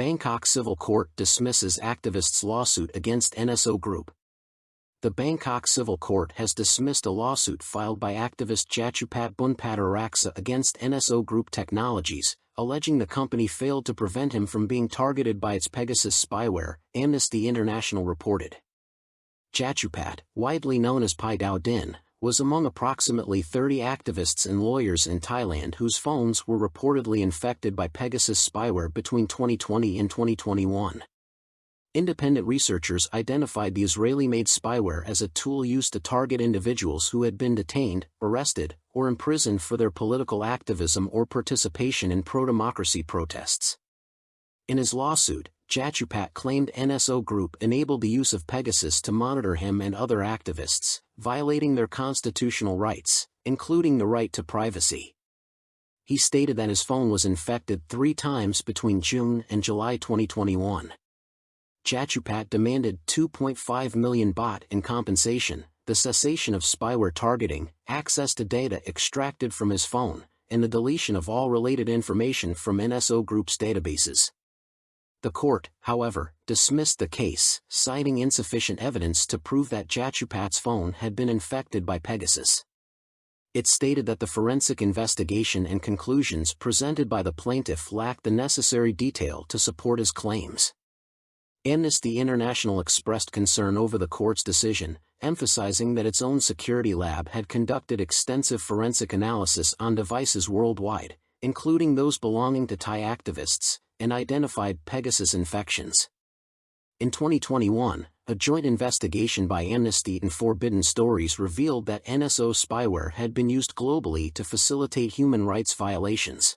Bangkok Civil Court dismisses activists' lawsuit against NSO Group. The Bangkok Civil Court has dismissed a lawsuit filed by activist Jatupat Bunpataraksa against NSO Group Technologies, alleging the company failed to prevent him from being targeted by its Pegasus spyware, Amnesty International reported. Jatupat, widely known as Pai Dao Din, was among approximately 30 activists and lawyers in Thailand whose phones were reportedly infected by Pegasus spyware between 2020 and 2021. Independent researchers identified the Israeli-made spyware as a tool used to target individuals who had been detained, arrested, or imprisoned for their political activism or participation in pro-democracy protests. In his lawsuit, Jatupat claimed NSO Group enabled the use of Pegasus to monitor him and other activists, violating their constitutional rights, including the right to privacy. He stated that his phone was infected 3 times between June and July 2021. Jatupat demanded 2.5 million baht in compensation, the cessation of spyware targeting, access to data extracted from his phone, and the deletion of all related information from NSO Group's databases. The court, however, dismissed the case, citing insufficient evidence to prove that Jatupat's phone had been infected by Pegasus. It stated that the forensic investigation and conclusions presented by the plaintiff lacked the necessary detail to support his claims. Amnesty International expressed concern over the court's decision, emphasizing that its own security lab had conducted extensive forensic analysis on devices worldwide, including those belonging to Thai activists, and identified Pegasus infections. In 2021, a joint investigation by Amnesty and Forbidden Stories revealed that NSO spyware had been used globally to facilitate human rights violations.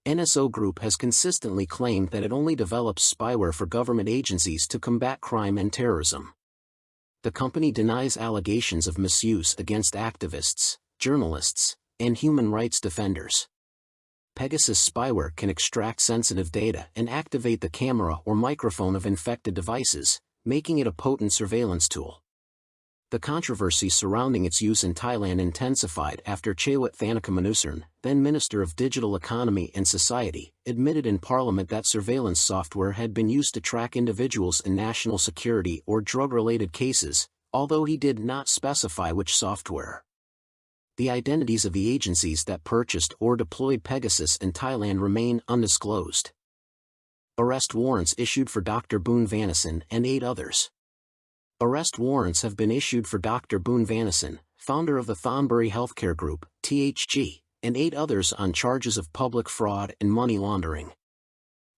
NSO Group has consistently claimed that it only develops spyware for government agencies to combat crime and terrorism. The company denies allegations of misuse against activists, journalists, and human rights defenders. Pegasus spyware can extract sensitive data and activate the camera or microphone of infected devices, making it a potent surveillance tool. The controversy surrounding its use in Thailand intensified after Chawat Thanakamanusaran, then Minister of Digital Economy and Society, admitted in Parliament that surveillance software had been used to track individuals in national security or drug-related cases, although he did not specify which software. The identities of the agencies that purchased or deployed Pegasus in Thailand remain undisclosed. Arrest warrants issued for Dr. Boon Vanasin and 8 others. Arrest warrants have been issued for Dr. Boon Vanasin, founder of the Thonburi Healthcare Group, THG, and 8 others on charges of public fraud and money laundering.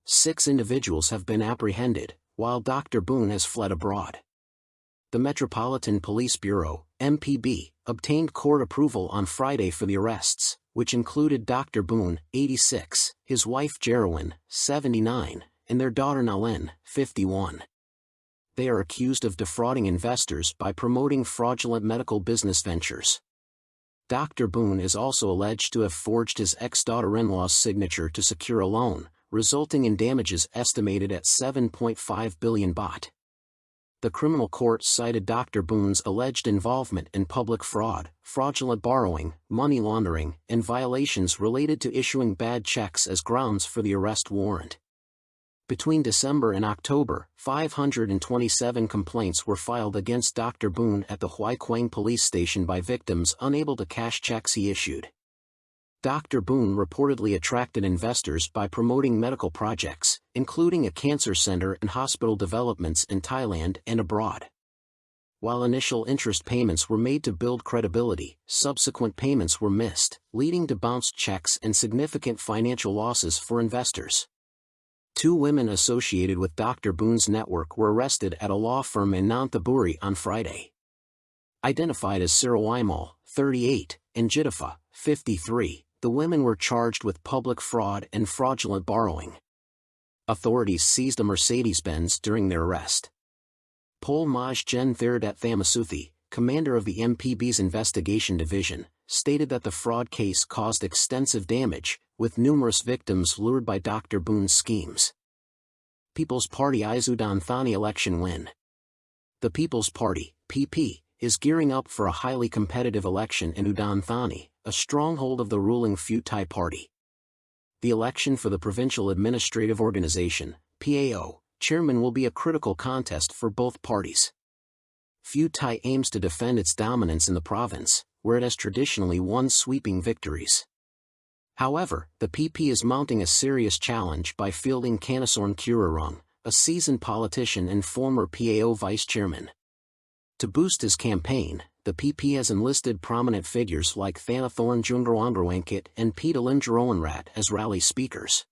6 individuals have been apprehended, while Dr. Boon has fled abroad. The Metropolitan Police Bureau, MPB, obtained court approval on Friday for the arrests, which included Dr. Boon, 86, his wife Jerwin, 79, and their daughter Nalen, 51. They are accused of defrauding investors by promoting fraudulent medical business ventures. Dr. Boon is also alleged to have forged his ex-daughter-in-law's signature to secure a loan, resulting in damages estimated at 7.5 billion baht. The criminal court cited Dr. Boon's alleged involvement in public fraud, fraudulent borrowing, money laundering, and violations related to issuing bad checks as grounds for the arrest warrant. Between December and October, 527 complaints were filed against Dr. Boon at the Hoi Quang police station by victims unable to cash checks he issued. Dr. Boon reportedly attracted investors by promoting medical projects, including a cancer center and hospital developments in Thailand and abroad. While initial interest payments were made to build credibility, subsequent payments were missed, leading to bounced checks and significant financial losses for investors. 2 women associated with Dr. Boon's network were arrested at a law firm in Nonthaburi on Friday. Identified as Sarawaimal, 38, and Jitafa, 53, the women were charged with public fraud and fraudulent borrowing. Authorities seized a Mercedes-Benz during their arrest. Pol Maj Gen Theradat Thamasuthi, commander of the MPB's investigation division, stated that the fraud case caused extensive damage, with numerous victims lured by Dr. Boon's schemes. People's Party's Udon Thani election win. The People's Party, PP, is gearing up for a highly competitive election in Udon Thani, a stronghold of the ruling Pheu Thai party. The election for the provincial administrative organization, PAO chairman will be a critical contest for both parties. Pheu Thai aims to defend its dominance in the province, where it has traditionally won sweeping victories. However, the PP is mounting a serious challenge by fielding Kanasorn Kurarong, a seasoned politician and former PAO vice chairman. To boost his campaign, the PP has enlisted prominent figures like Thanathorn Jungawandrawankit and Petalin Jeroenrat as rally speakers.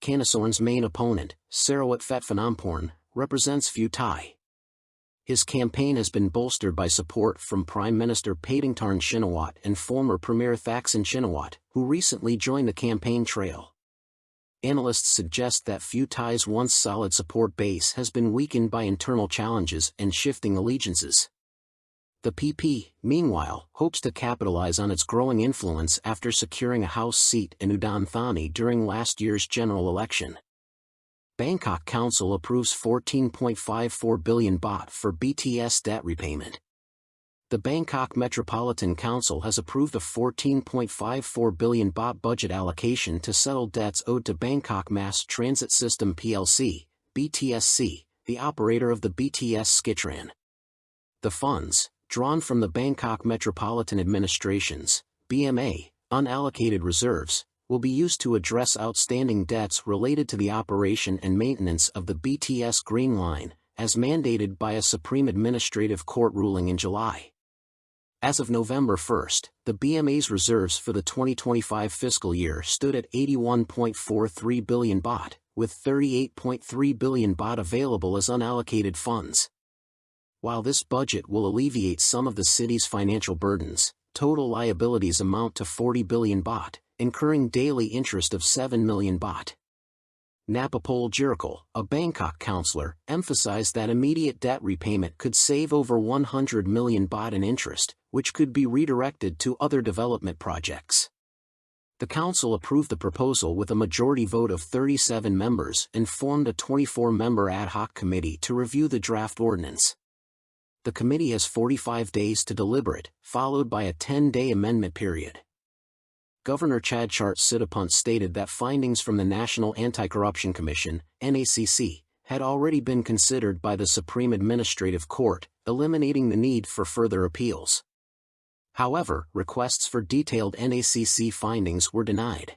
Kanasorn's main opponent, Sarawat Phetphanamporn, represents Pheu Thai. His campaign has been bolstered by support from Prime Minister Paetongtarn Shinawat and former Premier Thaksin Shinawat, who recently joined the campaign trail. Analysts suggest that Pheu Thai's once solid support base has been weakened by internal challenges and shifting allegiances. The PP, meanwhile, hopes to capitalize on its growing influence after securing a House seat in Udon Thani during last year's general election. Bangkok Council approves 14.54 billion baht for BTS debt repayment. The Bangkok Metropolitan Council has approved a 14.54 billion baht budget allocation to settle debts owed to Bangkok Mass Transit System plc, BTSC, the operator of the BTS Skytrain. The funds, drawn from the Bangkok Metropolitan Administration's, BMA, unallocated reserves, will be used to address outstanding debts related to the operation and maintenance of the BTS Green Line, as mandated by a Supreme Administrative Court ruling in July. As of November 1, the BMA's reserves for the 2025 fiscal year stood at 81.43 billion baht, with 38.3 billion baht available as unallocated funds. While this budget will alleviate some of the city's financial burdens, total liabilities amount to 40 billion baht, incurring daily interest of 7 million baht. Napapol Jirikul, a Bangkok councillor, emphasized that immediate debt repayment could save over 100 million baht in interest, which could be redirected to other development projects. The council approved the proposal with a majority vote of 37 members and formed a 24-member ad hoc committee to review the draft ordinance. The committee has 45 days to deliberate, followed by a 10-day amendment period. Governor Chadchart Sitapunt stated that findings from the National Anti-Corruption Commission, NACC, had already been considered by the Supreme Administrative Court, eliminating the need for further appeals. However, requests for detailed NACC findings were denied.